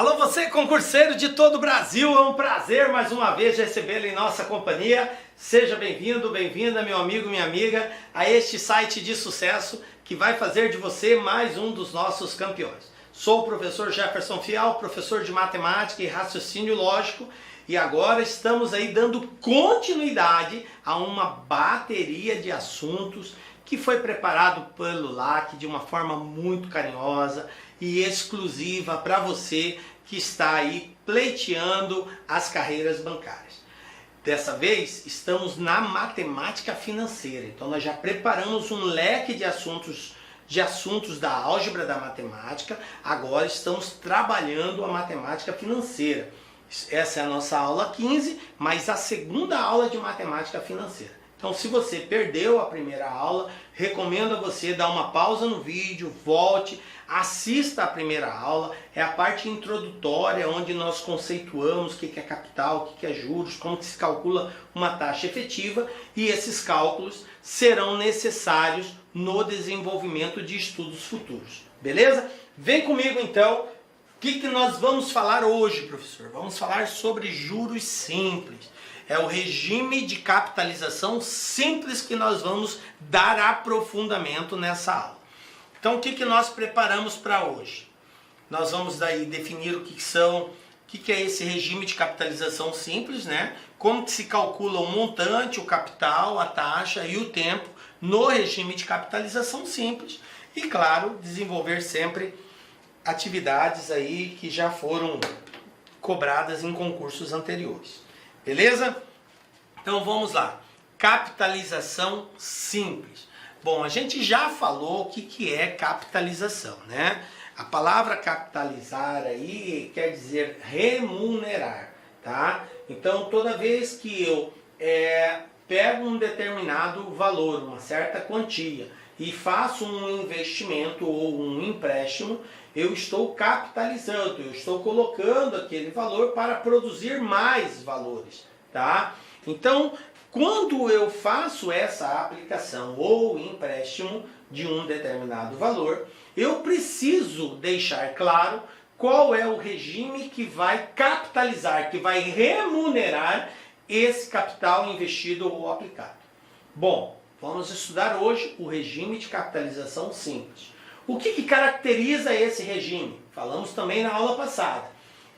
Alô você concurseiro de todo o Brasil, é um prazer mais uma vez recebê-lo em nossa companhia. Seja bem-vindo, bem-vinda meu amigo, minha amiga, a este site de sucesso que vai fazer de você mais um dos nossos campeões. Sou o professor Jefferson Fial, professor de matemática e raciocínio lógico, e agora estamos aí dando continuidade a uma bateria de assuntos que foi preparado pelo LAC de uma forma muito carinhosa e exclusiva para você que está aí pleiteando as carreiras bancárias. Dessa vez estamos na matemática financeira, então nós já preparamos um leque de assuntos da álgebra da matemática, agora estamos trabalhando a matemática financeira. Essa é a nossa aula 15, mas a segunda aula de matemática financeira. Então, se você perdeu a primeira aula, recomendo a você dar uma pausa no vídeo, volte, assista a primeira aula. É a parte introdutória, onde nós conceituamos o que é capital, o que é juros, como que se calcula uma taxa efetiva, e esses cálculos serão necessários no desenvolvimento de estudos futuros. Beleza? Vem comigo então. O que nós vamos falar hoje, professor? Vamos falar sobre juros simples. É o regime de capitalização simples que nós vamos dar aprofundamento nessa aula. Então, o que nós preparamos para hoje? Nós vamos daí definir o que é esse regime de capitalização simples, né? Como que se calcula o montante, o capital, a taxa e o tempo no regime de capitalização simples. E, claro, desenvolver sempre atividades aí que já foram cobradas em concursos anteriores. Beleza? Então vamos lá. Capitalização simples. Bom, a gente já falou o que é capitalização, né? A palavra capitalizar aí quer dizer remunerar, tá? Então toda vez que eu pego um determinado valor, uma certa quantia, e faço um investimento ou um empréstimo, eu estou capitalizando, eu estou colocando aquele valor para produzir mais valores, tá? Então, quando eu faço essa aplicação ou empréstimo de um determinado valor, eu preciso deixar claro qual é o regime que vai capitalizar, que vai remunerar esse capital investido ou aplicado. Bom, vamos estudar hoje o regime de capitalização simples. O que caracteriza esse regime? Falamos também na aula passada.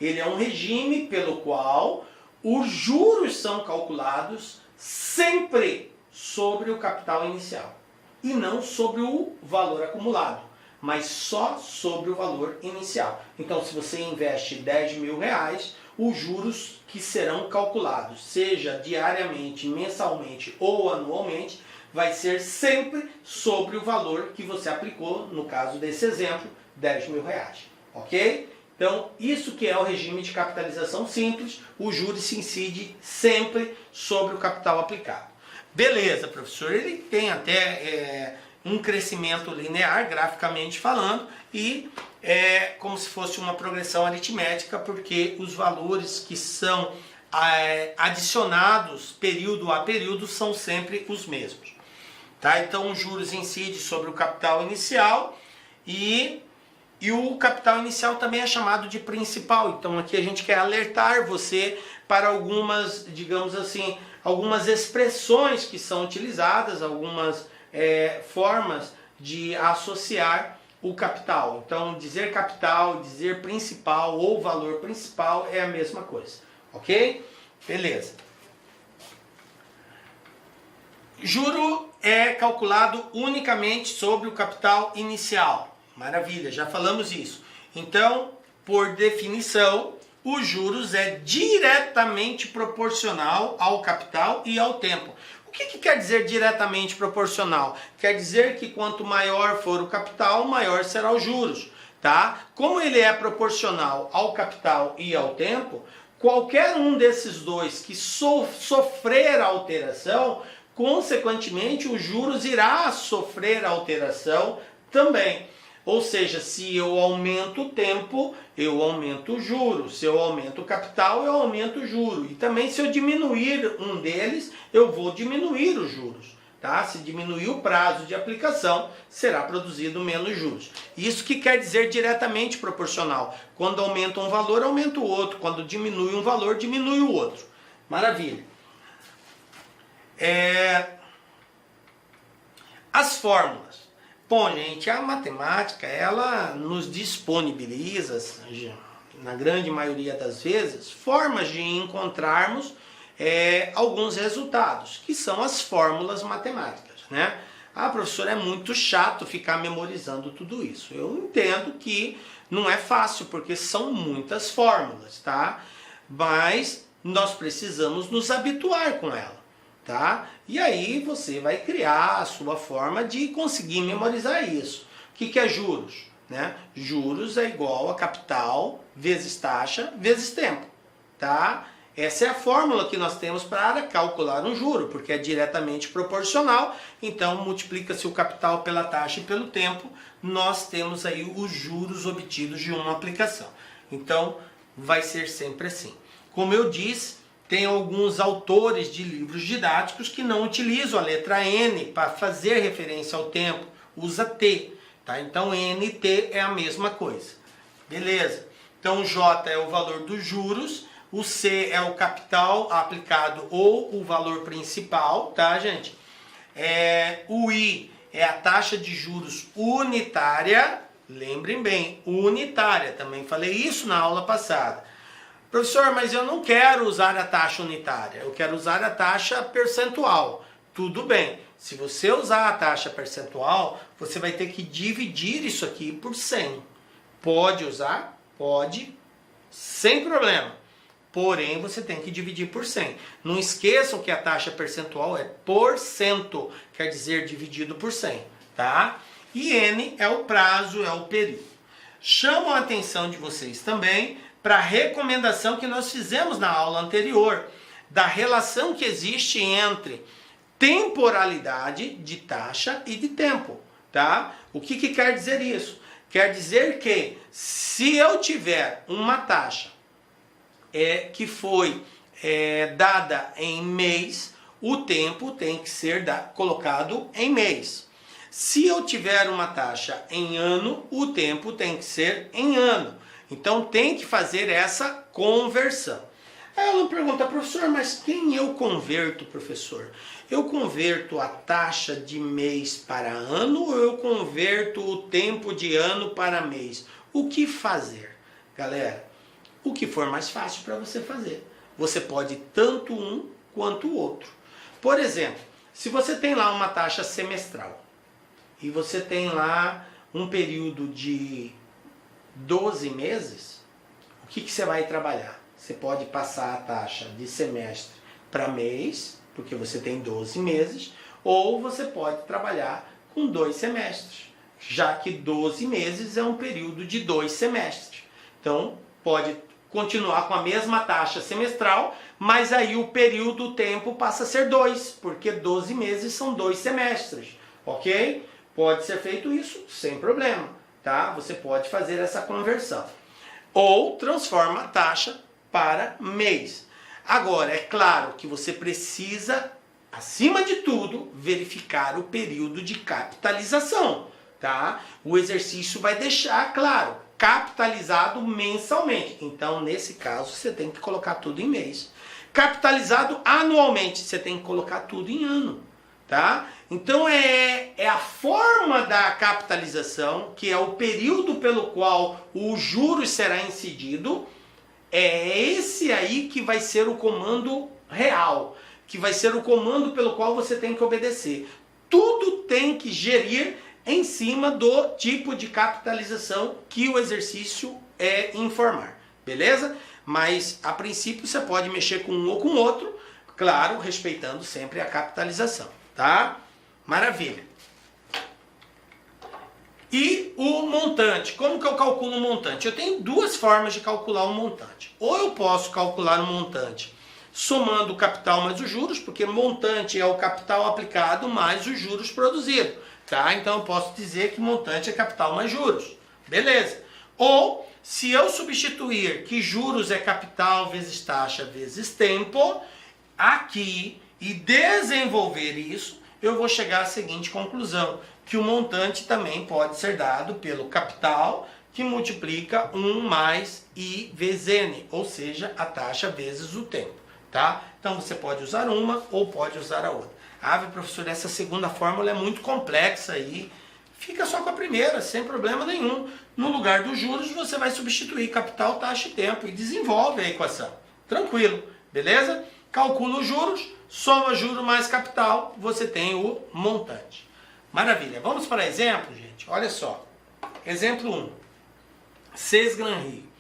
Ele é um regime pelo qual os juros são calculados sempre sobre o capital inicial e não sobre o valor acumulado, mas só sobre o valor inicial. Então, se você investe 10 mil reais, os juros que serão calculados, seja diariamente, mensalmente ou anualmente, vai ser sempre sobre o valor que você aplicou, no caso desse exemplo, 10 mil reais. Ok? Então, isso que é o regime de capitalização simples, o juros se incide sempre sobre o capital aplicado. Beleza, professor, ele tem até um crescimento linear, graficamente falando, e é como se fosse uma progressão aritmética, porque os valores que são adicionados período a período são sempre os mesmos. Tá? Então, os juros incidem sobre o capital inicial e o capital inicial também é chamado de principal. Então, aqui a gente quer alertar você para algumas, digamos assim, algumas expressões que são utilizadas, algumas formas de associar o capital. Então, dizer capital, dizer principal ou valor principal é a mesma coisa. Ok? Beleza. Juro é calculado unicamente sobre o capital inicial. Maravilha, já falamos isso. Então, por definição, os juros é diretamente proporcional ao capital e ao tempo. O que quer dizer diretamente proporcional? Quer dizer que quanto maior for o capital, maior será os juros, tá? Como ele é proporcional ao capital e ao tempo, qualquer um desses dois que sofrer alteração, consequentemente, os juros irá sofrer alteração também. Ou seja, se eu aumento o tempo, eu aumento o juro. Se eu aumento o capital, eu aumento o juro. E também se eu diminuir um deles, eu vou diminuir os juros. tá? Se diminuir o prazo de aplicação, será produzido menos juros. Isso que quer dizer diretamente proporcional. Quando aumenta um valor, aumenta o outro. Quando diminui um valor, diminui o outro. Maravilha. As fórmulas. Bom, gente, a matemática, ela nos disponibiliza, na grande maioria das vezes, formas de encontrarmos alguns resultados, que são as fórmulas matemáticas, né? Ah, professor, é muito chato ficar memorizando tudo isso. Eu entendo que não é fácil, porque são muitas fórmulas, tá? Mas nós precisamos nos habituar com ela, tá? E aí você vai criar a sua forma de conseguir memorizar isso. O que é juros? Né? Juros é igual a capital vezes taxa vezes tempo, tá? Essa é a fórmula que nós temos para calcular um juro, porque é diretamente proporcional, então multiplica-se o capital pela taxa e pelo tempo, nós temos aí os juros obtidos de uma aplicação. Então vai ser sempre assim. Como eu disse, tem alguns autores de livros didáticos que não utilizam a letra N para fazer referência ao tempo, usa T, tá? Então NT é a mesma coisa. Beleza? Então J é o valor dos juros, o C é o capital aplicado ou o valor principal, tá, gente? O I é a taxa de juros unitária, lembrem bem, unitária, também falei isso na aula passada. Professor, mas eu não quero usar a taxa unitária, eu quero usar a taxa percentual. Tudo bem, se você usar a taxa percentual, você vai ter que dividir isso aqui por 100. Pode usar? Pode, sem problema. Porém, você tem que dividir por 100. Não esqueçam que a taxa percentual é porcento, quer dizer dividido por 100, tá? E N é o prazo, é o período. Chamo a atenção de vocês também para a recomendação que nós fizemos na aula anterior, da relação que existe entre temporalidade de taxa e de tempo, tá? O que quer dizer isso? Quer dizer que se eu tiver uma taxa que foi dada em mês, o tempo tem que ser colocado em mês. Se eu tiver uma taxa em ano, o tempo tem que ser em ano. Então tem que fazer essa conversão. Aí ela pergunta, professor, mas quem eu converto, professor? Eu converto a taxa de mês para ano ou eu converto o tempo de ano para mês? O que fazer? Galera, o que for mais fácil para você fazer. Você pode tanto um quanto o outro. Por exemplo, se você tem lá uma taxa semestral e você tem lá um período de 12 meses, o que você vai trabalhar? Você pode passar a taxa de semestre para mês, porque você tem 12 meses, ou você pode trabalhar com 2 semestres, já que 12 meses é um período de 2 semestres. Então, pode continuar com a mesma taxa semestral, mas aí o período, o tempo passa a ser 2, porque 12 meses são 2 semestres, ok? Pode ser feito isso sem problema, tá? Você pode fazer essa conversão. Ou transforma a taxa para mês. Agora, é claro que você precisa, acima de tudo, verificar o período de capitalização, tá? O exercício vai deixar claro, capitalizado mensalmente. Então, nesse caso, você tem que colocar tudo em mês. Capitalizado anualmente, você tem que colocar tudo em ano, tá? Então, é a forma da capitalização, que é o período pelo qual o juros será incidido, é esse aí que vai ser o comando real, que vai ser o comando pelo qual você tem que obedecer. Tudo tem que gerir em cima do tipo de capitalização que o exercício informar, beleza? Mas a princípio você pode mexer com um ou com outro, claro, respeitando sempre a capitalização, tá? Maravilha. E o montante, como que eu calculo o montante? Eu tenho duas formas de calcular o montante. Ou eu posso calcular o montante somando o capital mais os juros, porque montante é o capital aplicado mais os juros produzidos. Tá? Então eu posso dizer que montante é capital mais juros. Beleza. Ou, se eu substituir que juros é capital vezes taxa vezes tempo, aqui, e desenvolver isso, eu vou chegar à seguinte conclusão, que o montante também pode ser dado pelo capital, que multiplica 1 mais I vezes N, ou seja, a taxa vezes o tempo, tá? Então você pode usar uma ou pode usar a outra. Ah, professor, essa segunda fórmula é muito complexa aí. Fica só com a primeira, sem problema nenhum. No lugar dos juros, você vai substituir capital, taxa e tempo e desenvolve a equação. Tranquilo, beleza? Calcula os juros, soma juro mais capital, você tem o montante. Maravilha. Vamos para exemplo, gente? Olha só. Exemplo 1. Seis Gran Rio.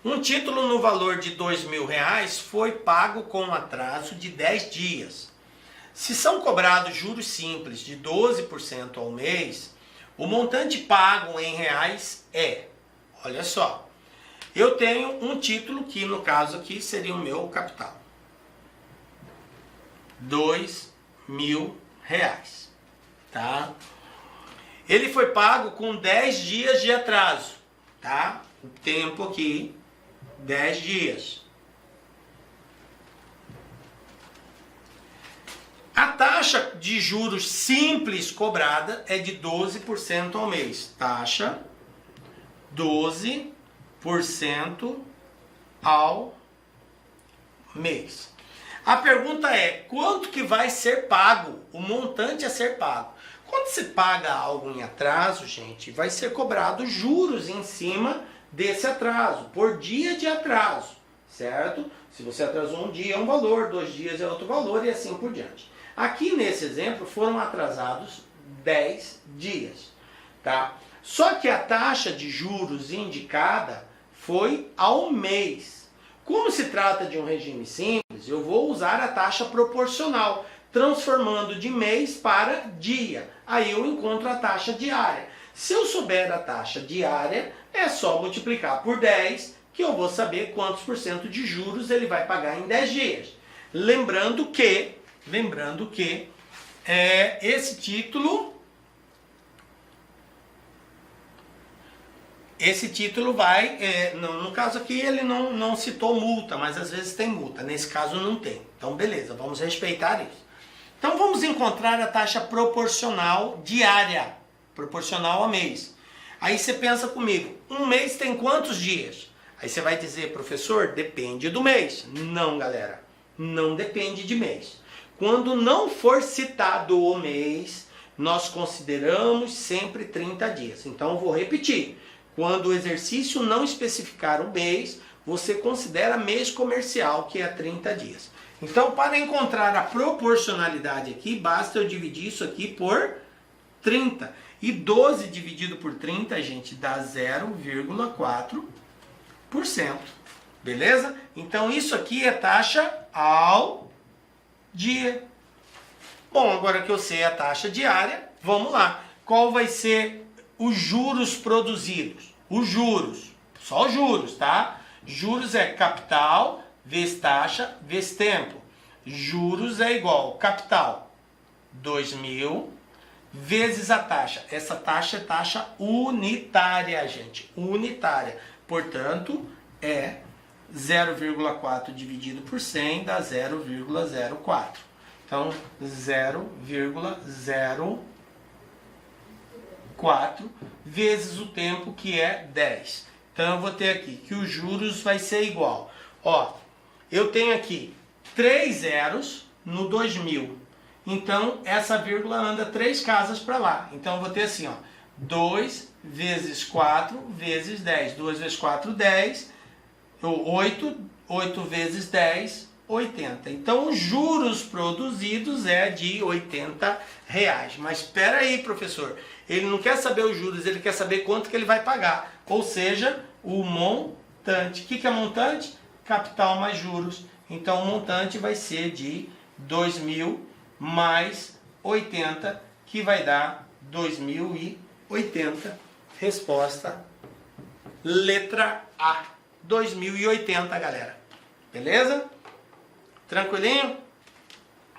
Um título no valor de R$2.000 foi pago com atraso de 10 dias. Se são cobrados juros simples de 12% ao mês, o montante pago em reais é, olha só, eu tenho um título que no caso aqui seria o meu capital. R$2.000, tá? Ele foi pago com 10 dias de atraso, tá? O tempo aqui, 10 dias. A taxa de juros simples cobrada é de 12% ao mês. Taxa 12% ao mês. A pergunta é, quanto que vai ser pago? O montante a ser pago. Quando se paga algo em atraso, gente, vai ser cobrado juros em cima desse atraso, por dia de atraso, certo? Se você atrasou um dia é um valor, 2 dias é outro valor e assim por diante. Aqui nesse exemplo foram atrasados 10 dias, tá? Só que a taxa de juros indicada foi ao mês. Como se trata de um regime simples, eu vou usar a taxa proporcional, transformando de mês para dia. Aí eu encontro a taxa diária. Se eu souber a taxa diária, é só multiplicar por 10, que eu vou saber quantos por cento de juros ele vai pagar em 10 dias. Lembrando que esse título vai, no caso aqui ele não citou multa, mas às vezes tem multa, nesse caso não tem. Então beleza, vamos respeitar isso. Então vamos encontrar a taxa proporcional diária, proporcional a mês. Aí você pensa comigo, um mês tem quantos dias? Aí você vai dizer, professor, depende do mês. Não, galera, não depende de mês. Quando não for citado o mês, nós consideramos sempre 30 dias. Então eu vou repetir. Quando o exercício não especificar o mês, você considera mês comercial, que é 30 dias. Então, para encontrar a proporcionalidade aqui, basta eu dividir isso aqui por 30. E 12 dividido por 30, gente, dá 0,4%. Beleza? Então, isso aqui é taxa ao dia. Bom, agora que eu sei a taxa diária, vamos lá. Qual vai ser os juros produzidos? Os juros, só os juros, tá? Juros é capital vezes taxa vezes tempo. Juros é igual capital 2.000 vezes a taxa. Essa taxa é taxa unitária, gente, unitária. Portanto, é 0,4 dividido por 100 dá 0,04. Então, 0,04 vezes o tempo, que é 10. Então, eu vou ter aqui que os juros vai ser igual. Ó, eu tenho aqui 3 zeros no 2.000. Então, essa vírgula anda 3 casas para lá. Então, eu vou ter assim, ó, 2 vezes 4 vezes 10. 2 vezes 4, 10. 8. 8 vezes 10, 80. Então, os juros produzidos é de R$80. Mas espera aí, professor. Ele não quer saber os juros, ele quer saber quanto que ele vai pagar. Ou seja, o montante. O que é montante? Capital mais juros. Então, o montante vai ser de 2.000 mais 80, que vai dar 2.080. Resposta, letra A. 2.080, galera. Beleza? Tranquilinho?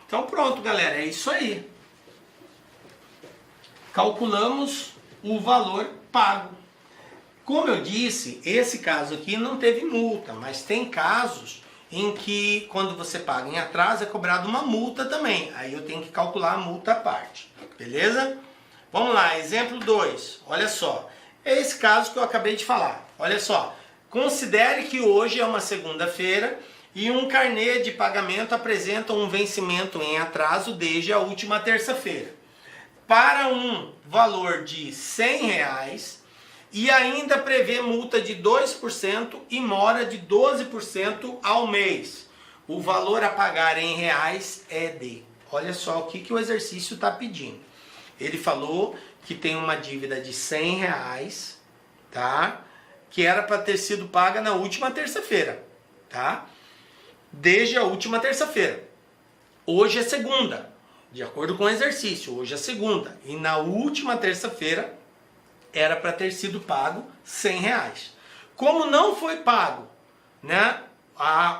Então pronto, galera. É isso aí. Calculamos o valor pago. Como eu disse, esse caso aqui não teve multa, mas tem casos em que quando você paga em atraso é cobrado uma multa também. Aí eu tenho que calcular a multa à parte, beleza? Vamos lá, exemplo 2. Olha só, é esse caso que eu acabei de falar. Olha só, considere que hoje é uma segunda-feira e um carnê de pagamento apresenta um vencimento em atraso desde a última terça-feira, para um valor de R$100 e ainda prevê multa de 2% e mora de 12% ao mês. O valor a pagar em reais é de... Olha só o que o exercício está pedindo. Ele falou que tem uma dívida de R$100, tá? Que era para ter sido paga na última terça-feira, tá? Desde a última terça-feira. Hoje é segunda, de acordo com o exercício, hoje é segunda. E na última terça-feira era para ter sido pago R$100. Como não foi pago, né?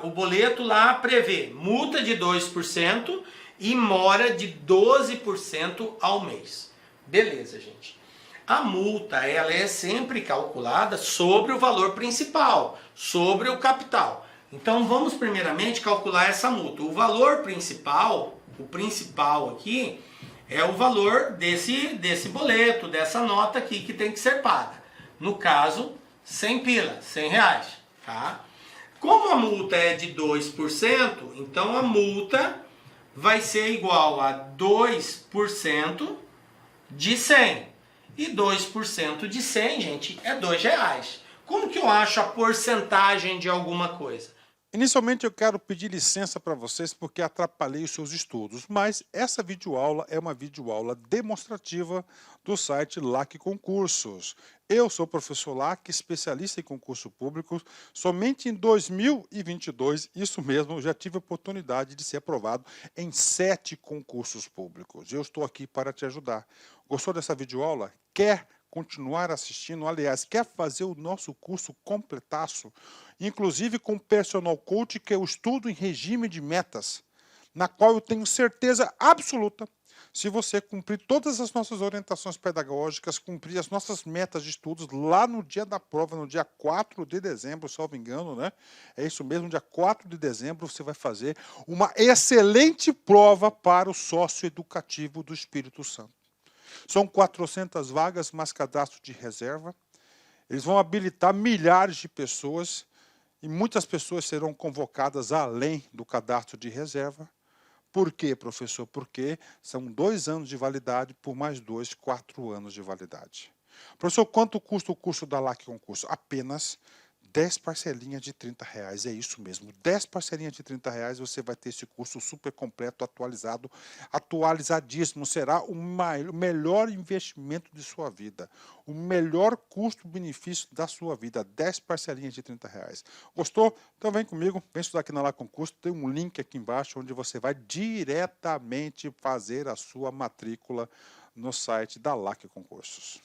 O boleto lá prevê multa de 2% e mora de 12% ao mês. Beleza, gente. A multa, ela é sempre calculada sobre o valor principal, sobre o capital. Então vamos primeiramente calcular essa multa. O valor principal, o principal aqui, é o valor desse boleto, dessa nota aqui que tem que ser paga. No caso, 100 pila, R$100, tá? Como a multa é de 2%, então a multa vai ser igual a 2% de 100. E 2% de 100, gente, é R$2. Como que eu acho a porcentagem de alguma coisa? Inicialmente eu quero pedir licença para vocês porque atrapalhei os seus estudos, mas essa videoaula é uma videoaula demonstrativa do site LAC Concursos. Eu sou o professor LAC, especialista em concurso público. Somente em 2022, isso mesmo, eu já tive a oportunidade de ser aprovado em 7 concursos públicos. Eu estou aqui para te ajudar. Gostou dessa videoaula? Quer continuar assistindo? Aliás, quer fazer o nosso curso completaço? Inclusive com Personal Coach, que eu estudo em regime de metas, na qual eu tenho certeza absoluta, se você cumprir todas as nossas orientações pedagógicas, cumprir as nossas metas de estudos lá no dia da prova, no dia 4 de dezembro, salvo engano, né? É isso mesmo, dia 4 de dezembro você vai fazer uma excelente prova para o sócio educativo do Espírito Santo. São 400 vagas, mais cadastro de reserva. Eles vão habilitar milhares de pessoas e muitas pessoas serão convocadas além do cadastro de reserva. Por quê, professor? Porque são 2 anos de validade por mais 2, 4 anos de validade. Professor, quanto custa o curso da LAC Concurso? Apenas 10 parcelinhas de R$30, é isso mesmo, 10 parcelinhas de R$30 você vai ter esse curso super completo, atualizado, atualizadíssimo, será o melhor investimento de sua vida, o melhor custo-benefício da sua vida, 10 parcelinhas de R$30. Gostou? Então vem comigo, vem estudar aqui na LAC Concurso, tem um link aqui embaixo onde você vai diretamente fazer a sua matrícula no site da LAC Concursos.